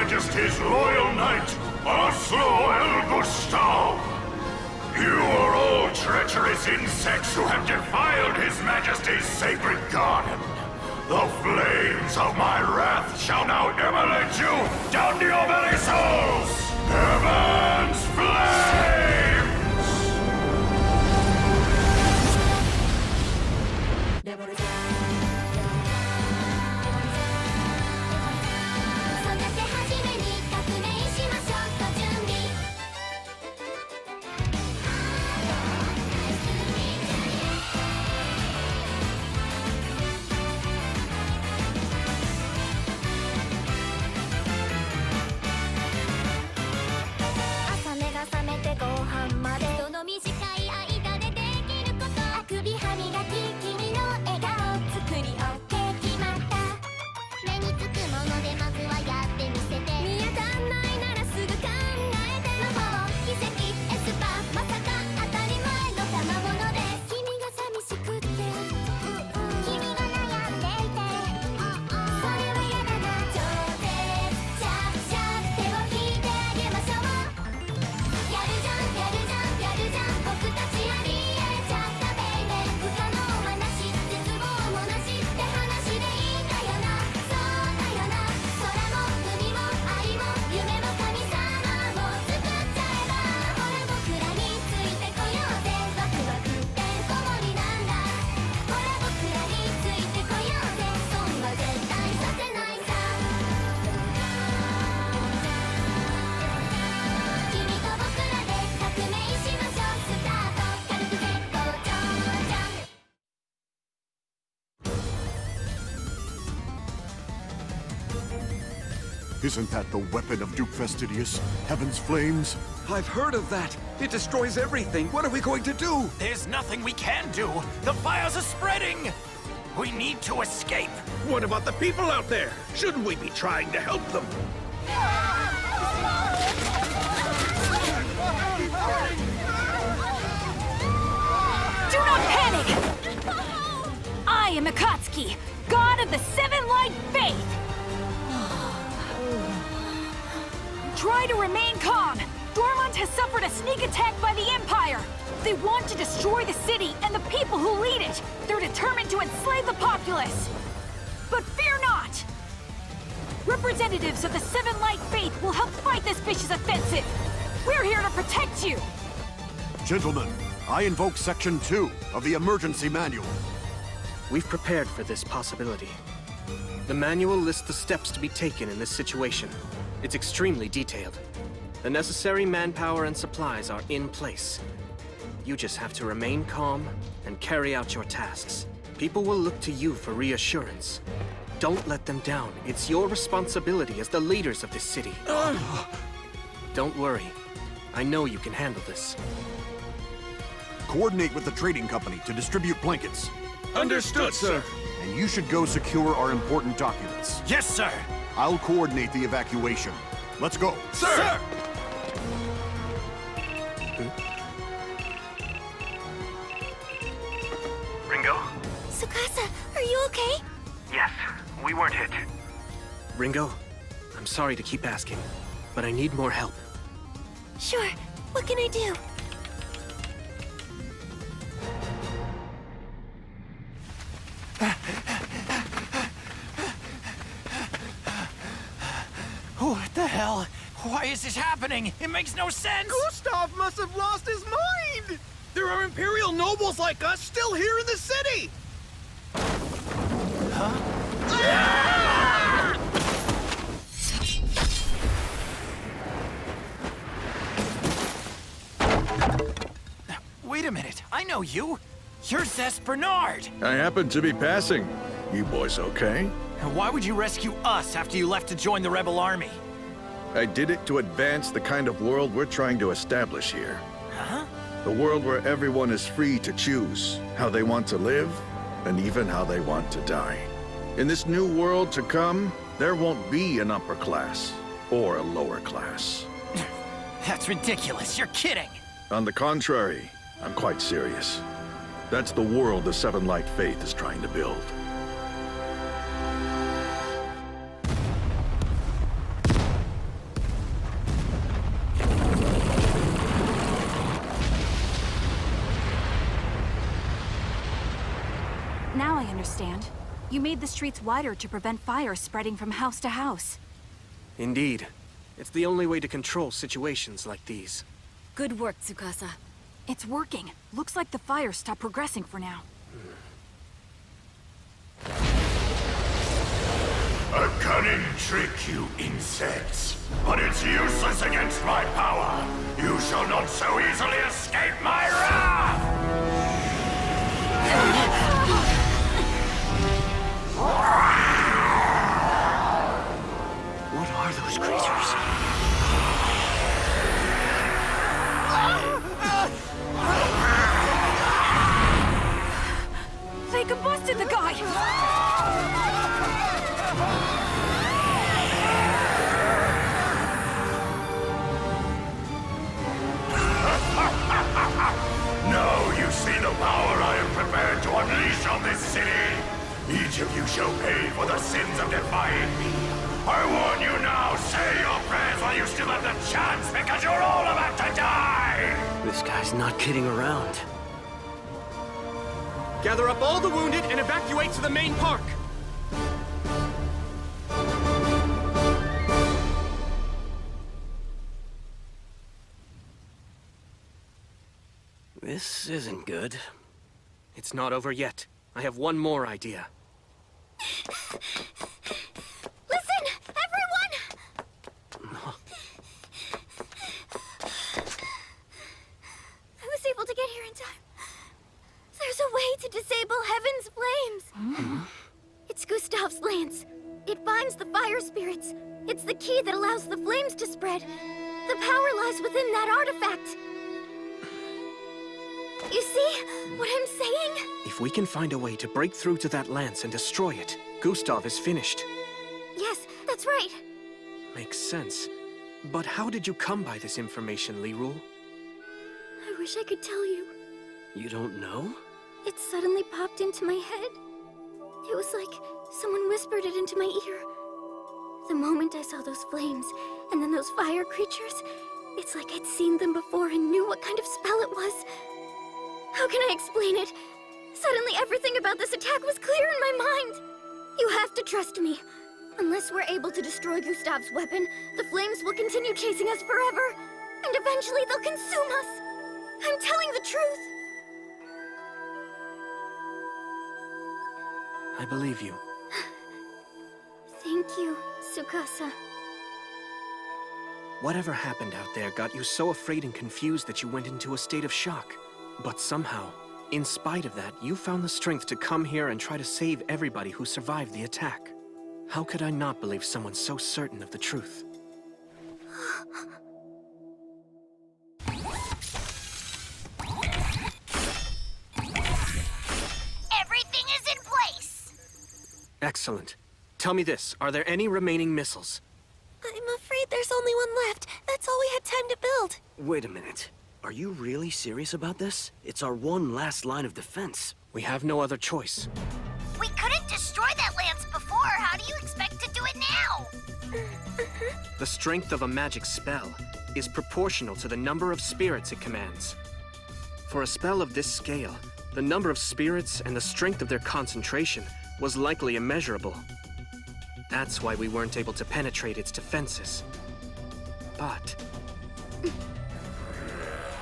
Majesty's loyal knight, Oslo El Gustav. You are all treacherous insects who have defiled His Majesty's sacred garden. The flames of my wrath shall now immolate you down to your very souls! Heaven's flames! Isn't that the weapon of Duke Fastidious? Heaven's flames? I've heard of that. It destroys everything. What are we going to do? There's nothing we can do. The fires are spreading. We need to escape. What about the people out there? Shouldn't we be trying to help them? Do not panic! I am Akatsuki, god of the Seven Light Faith. Try to remain calm. Dormont has suffered a sneak attack by the Empire. They want to destroy the city and the people who lead it. They're determined to enslave the populace. But fear not! Representatives of the Seven Light Faith will help fight this vicious offensive. We're here to protect you. Gentlemen, I invoke Section 2 of the Emergency Manual. We've prepared for this possibility. The manual lists the steps to be taken in this situation. It's extremely detailed. The necessary manpower and supplies are in place. You just have to remain calm and carry out your tasks. People will look to you for reassurance. Don't let them down. It's your responsibility as the leaders of this city. Don't worry. I know you can handle this. Coordinate with the trading company to distribute blankets. Understood, sir. And you should go secure our important documents. Yes, sir. I'll coordinate the evacuation. Let's go. Sir! Ringo? Tsukasa, are you okay? Yes, we weren't hit. Ringo, I'm sorry to keep asking, but I need more help. Sure. What can I do? What the hell? Why is this happening? It makes no sense! Gustav must have lost his mind! There are Imperial nobles like us still here in the city! Huh? Wait a minute, I know you! You're Zest Bernard! I happened to be passing. You boys okay? Why would you rescue us after you left to join the rebel army? I did it to advance the kind of world we're trying to establish here. Huh? The world where everyone is free to choose how they want to live and even how they want to die. In this new world to come, there won't be an upper class or a lower class. That's ridiculous, you're kidding! On the contrary, I'm quite serious. That's the world the Seven Light Faith is trying to build. understand. You made the streets wider to prevent fire spreading from house to house. Indeed. It's the only way to control situations like these. Good work, Tsukasa. It's working. Looks like the fire stopped progressing for now. A cunning trick, you insects. But it's useless against my power. You shall not so easily escape my wrath! What are those creatures? They combusted the guy! Now you see the power I am prepared to unleash on this city. Each of you shall pay for the sins of defying me. I warn you now, say your prayers while you still have the chance, because you're all about to die! This guy's not kidding around. Gather up all the wounded and evacuate to the main park! This isn't good. It's not over yet. I have one more idea. Listen, everyone! I was able to get here in time. There's a way to disable Heaven's flames. It's Gustav's lance. It binds the fire spirits. It's the key that allows the flames to spread. The power lies within that artifact. You see what I'm saying? If we can find a way to break through to that lance and destroy it, Gustav is finished. Yes, that's right. Makes sense. But how did you come by this information, Lirul? I wish I could tell you. You don't know? It suddenly popped into my head. It was like someone whispered it into my ear. The moment I saw those flames, and then those fire creatures, it's like I'd seen them before and knew what kind of spell it was. How can I explain it? Suddenly everything about this attack was clear in my mind. You have to trust me. Unless we're able to destroy Gustav's weapon, the flames will continue chasing us forever. And eventually they'll consume us. I'm telling the truth. I believe you. Thank you, Tsukasa. Whatever happened out there got you so afraid and confused that you went into a state of shock. But somehow, in spite of that, you found the strength to come here and try to save everybody who survived the attack. How could I not believe someone so certain of the truth? Everything is in place! Excellent. Tell me this, are there any remaining missiles? I'm afraid there's only one left. That's all we had time to build. Wait a minute. Are you really serious about this? It's our one last line of defense. We have no other choice. We couldn't destroy that lance before. How do you expect to do it now? The strength of a magic spell is proportional to the number of spirits it commands. For a spell of this scale, the number of spirits and the strength of their concentration was likely immeasurable. That's why we weren't able to penetrate its defenses. But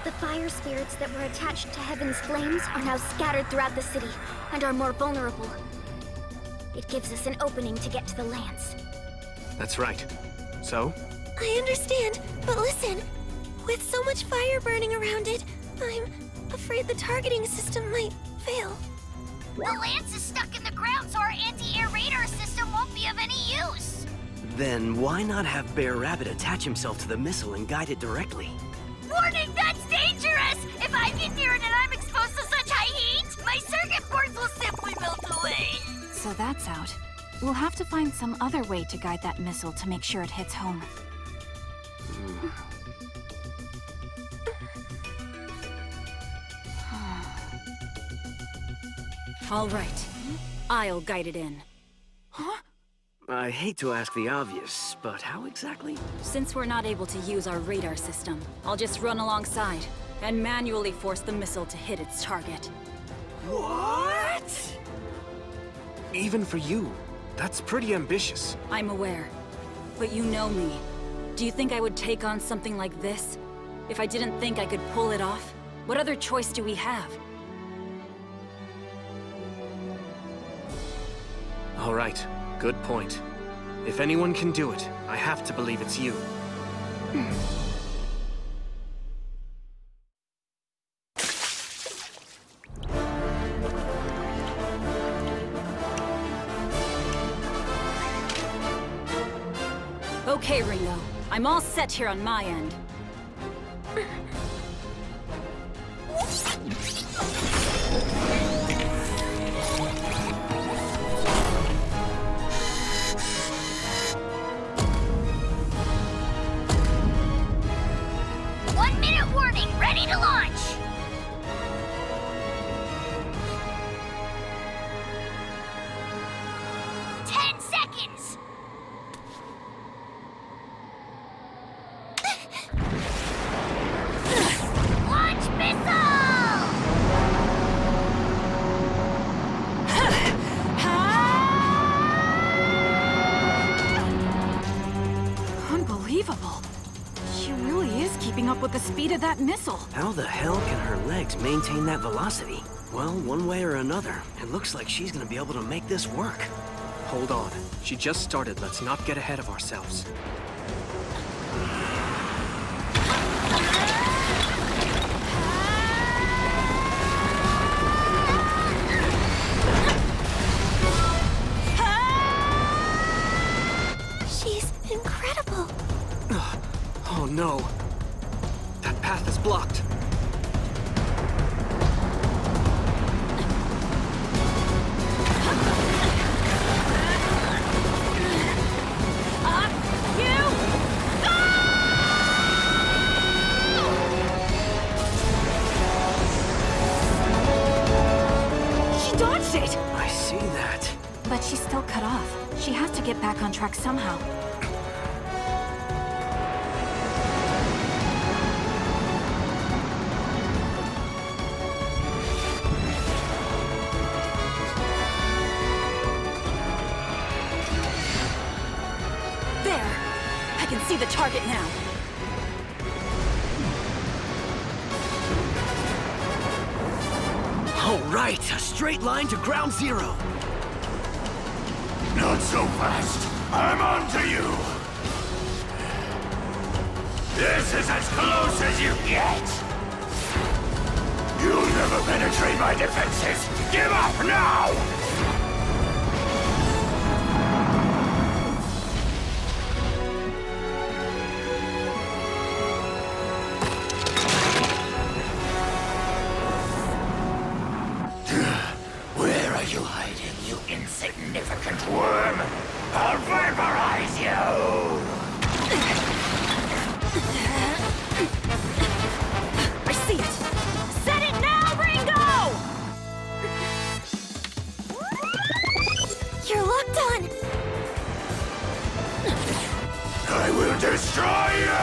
the fire spirits that were attached to Heaven's flames are now scattered throughout the city and are more vulnerable. It gives us an opening to get to the lance. that's right. So? I understand, but listen. With so much fire burning around it, I'm afraid the targeting system might fail. The lance is stuck in the ground, so our anti-air radar system won't be of any use. Then why not have Bear Rabbit attach himself to the missile and guide it directly? Warning, that's dangerous! If I get near it and I'm exposed to such high heat, my circuit boards will simply melt away. So that's out. We'll have to find some other way to guide that missile to make sure it hits home. All right. I'll guide it in. I hate to ask the obvious, but how exactly? Since we're not able to use our radar system, I'll just run alongside and manually force the missile to hit its target. What? Even for you, that's pretty ambitious. I'm aware. But you know me. Do you think I would take on something like this? If I didn't think I could pull it off? What other choice do we have? All right, good point. If anyone can do it, I have to believe it's you. Okay, Ringo. I'm all set here on my end. One-minute warning, ready to launch! Unbelievable. She really is keeping up with the speed of that missile. How the hell can her legs maintain that velocity? Well, one way or another, it looks like she's gonna be able to make this work. Hold on. She just started. Let's not get ahead of ourselves. She's incredible. Oh no. That path is blocked. I see that. But she's still cut off. She has to get back on track somehow. There! I can see the target now. All right, a straight line to ground zero. Not so fast. I'm on to you. This is as close as you get. You'll never penetrate my defenses. Give up now! Where are you hiding, you insignificant worm? I'll vaporize you! I see it! Set it now, Ringo! You're locked on! I will destroy you!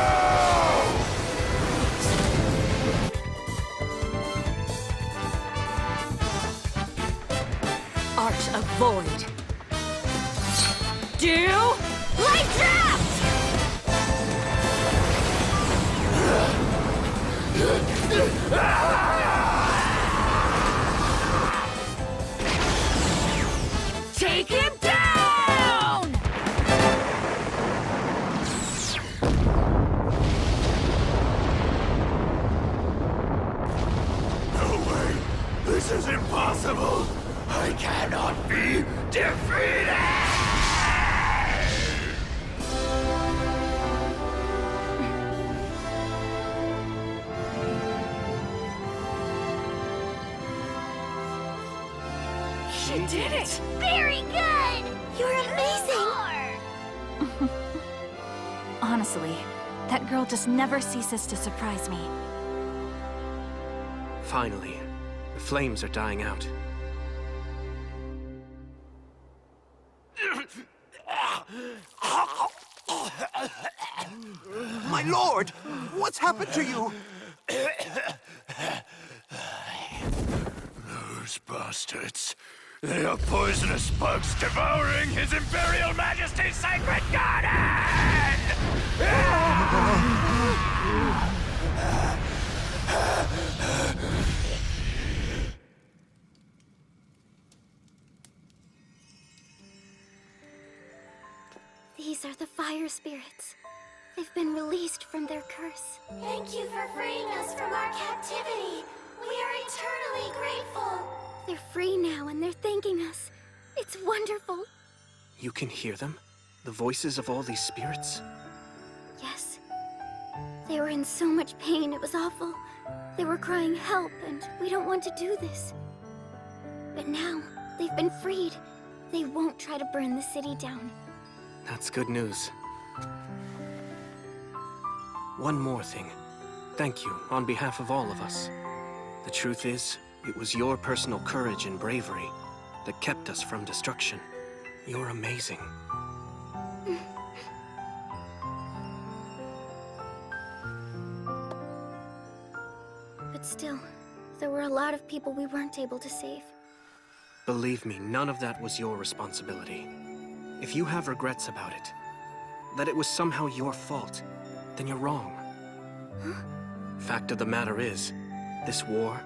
Art of Void. Do... Light Draft! Take him down! No way! This is impossible! I cannot be defeated! She did it! Very good! You're amazing! Honestly, that girl just never ceases to surprise me. Finally, the flames are dying out. My lord! What's happened to you? Those bastards. They are poisonous bugs devouring His Imperial Majesty's sacred garden! These are the fire spirits. They've been released from their curse. Thank you for freeing us from our captivity. We are eternally grateful. They're free now and they're thanking us. It's wonderful. You can hear them? The voices of all these spirits? Yes. They were in so much pain, it was awful. They were crying help, and we don't want to do this. But now, they've been freed. They won't try to burn the city down. That's good news. One more thing. Thank you on behalf of all of us. The truth is, it was your personal courage and bravery that kept us from destruction. You're amazing. But still, there were a lot of people we weren't able to save. Believe me, none of that was your responsibility. If you have regrets about it, that it was somehow your fault, then you're wrong. Huh? Fact of the matter is, this war,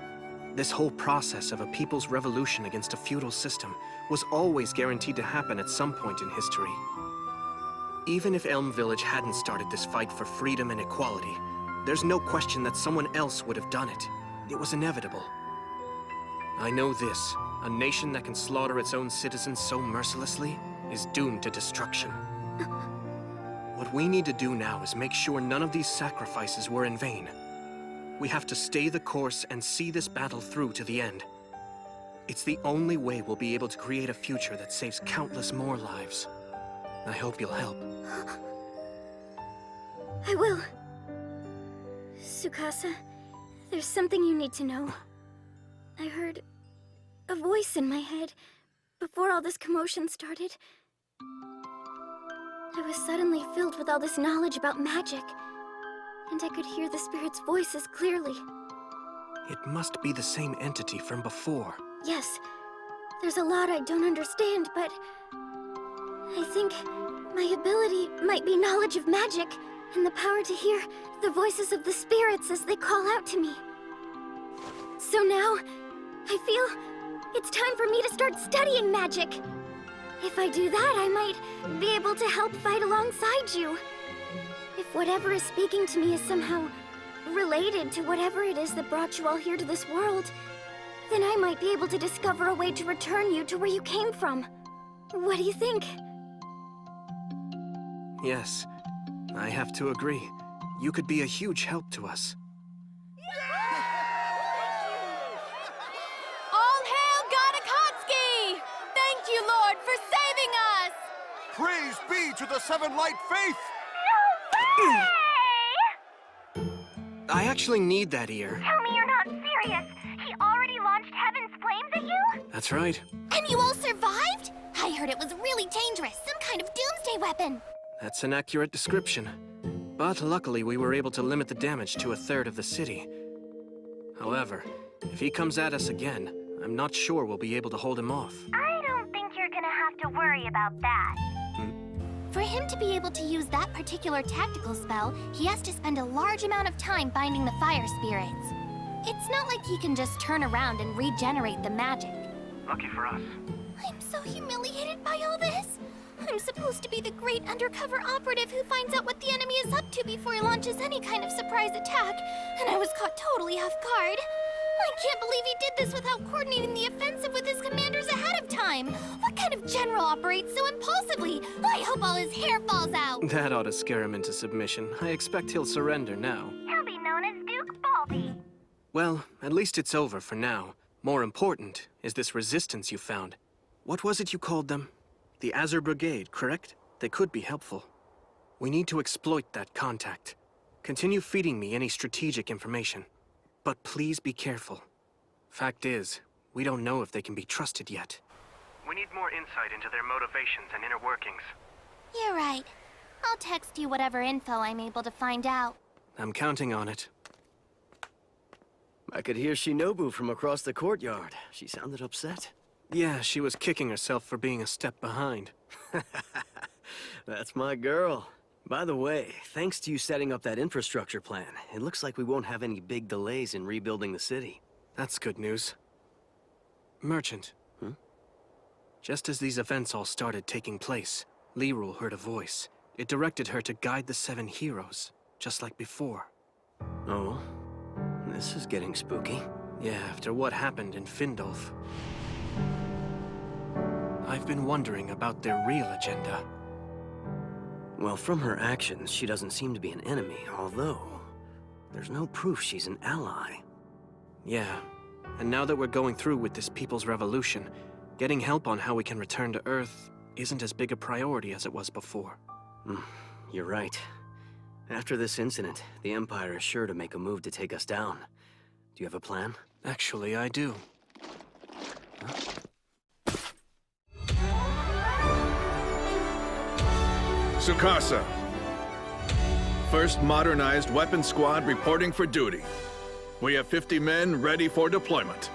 this whole process of a people's revolution against a feudal system was always guaranteed to happen at some point in history. Even if Elm Village hadn't started this fight for freedom and equality, there's no question that someone else would have done it. It was inevitable. I know this, a nation that can slaughter its own citizens so mercilessly is doomed to destruction. What we need to do now is make sure none of these sacrifices were in vain. We have to stay the course and see this battle through to the end. It's the only way we'll be able to create a future that saves countless more lives. I hope you'll help. I will. Tsukasa, there's something you need to know. I heard a voice in my head before all this commotion started. I was suddenly filled with all this knowledge about magic, and I could hear the spirits' voices clearly. It must be the same entity from before. Yes, there's a lot I don't understand, but I think my ability might be knowledge of magic and the power to hear the voices of the spirits as they call out to me. So now, I feel it's time for me to start studying magic. If I do that, I might be able to help fight alongside you. If whatever is speaking to me is somehow related to whatever it is that brought you all here to this world, then I might be able to discover a way to return you to where you came from. What do you think? Yes, I have to agree. You could be a huge help to us. All hail God Akatsuki! Thank you, Lord, for saving us! Praise be to the Seven Light Faith! I actually need that ear. Tell me you're not serious! He already launched Heaven's Flames at you? That's right. And you all survived? I heard it was really dangerous, some kind of doomsday weapon. That's an accurate description. But luckily we were able to limit the damage to 1/3 of the city. However, if he comes at us again, I'm not sure we'll be able to hold him off. I don't think you're gonna have to worry about that. For him to be able to use that particular tactical spell, he has to spend a large amount of time binding the fire spirits. It's not like he can just turn around and regenerate the magic. Lucky for us. I'm so humiliated by all this. I'm supposed to be the great undercover operative who finds out what the enemy is up to before he launches any kind of surprise attack, and I was caught totally off guard. I can't believe he did this without coordinating the offensive with his commanders ahead of time. What kind of general operates so impulsively? I hope all his hair falls out. That ought to scare him into submission. I expect he'll surrender now. He'll be known as Duke Baldy. Well, at least it's over for now. More important is this resistance you found. What was it you called them? The Azure Brigade, correct? They could be helpful. We need to exploit that contact. Continue feeding me any strategic information. But please be careful. Fact is, we don't know if they can be trusted yet. We need more insight into their motivations and inner workings. You're right. I'll text you whatever info I'm able to find out. I'm counting on it. I could hear Shinobu from across the courtyard. She sounded upset. Yeah, she was kicking herself for being a step behind. That's my girl. By the way, thanks to you setting up that infrastructure plan, it looks like we won't have any big delays in rebuilding the city. That's good news. Merchant. Hmm? Just as these events all started taking place, Lirul heard a voice. It directed her to guide the 7 heroes, just like before. Oh? This is getting spooky. Yeah, after what happened in Findolf. I've been wondering about their real agenda. Well, from her actions, she doesn't seem to be an enemy, although there's no proof she's an ally. Yeah, and now that we're going through with this People's Revolution, getting help on how we can return to Earth isn't as big a priority as it was before. You're right. After this incident, the Empire is sure to make a move to take us down. Do you have a plan? Actually, I do. Tsukasa. First modernized weapon squad reporting for duty. We have 50 men ready for deployment.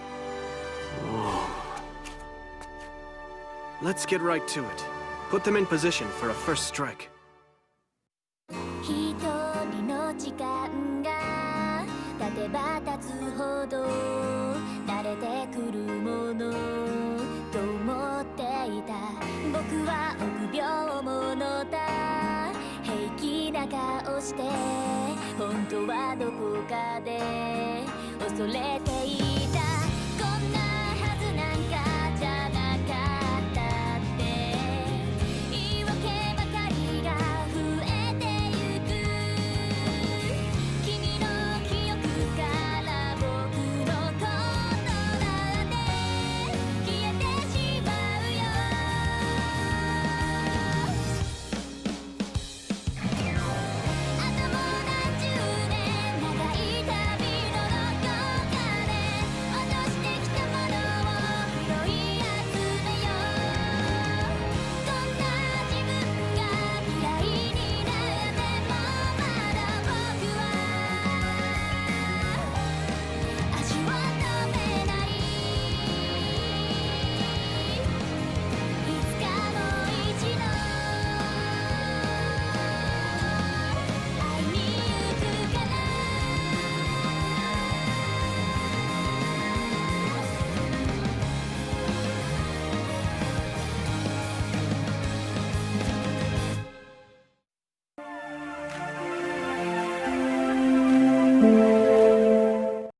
Let's get right to it. Put them in position for a first strike.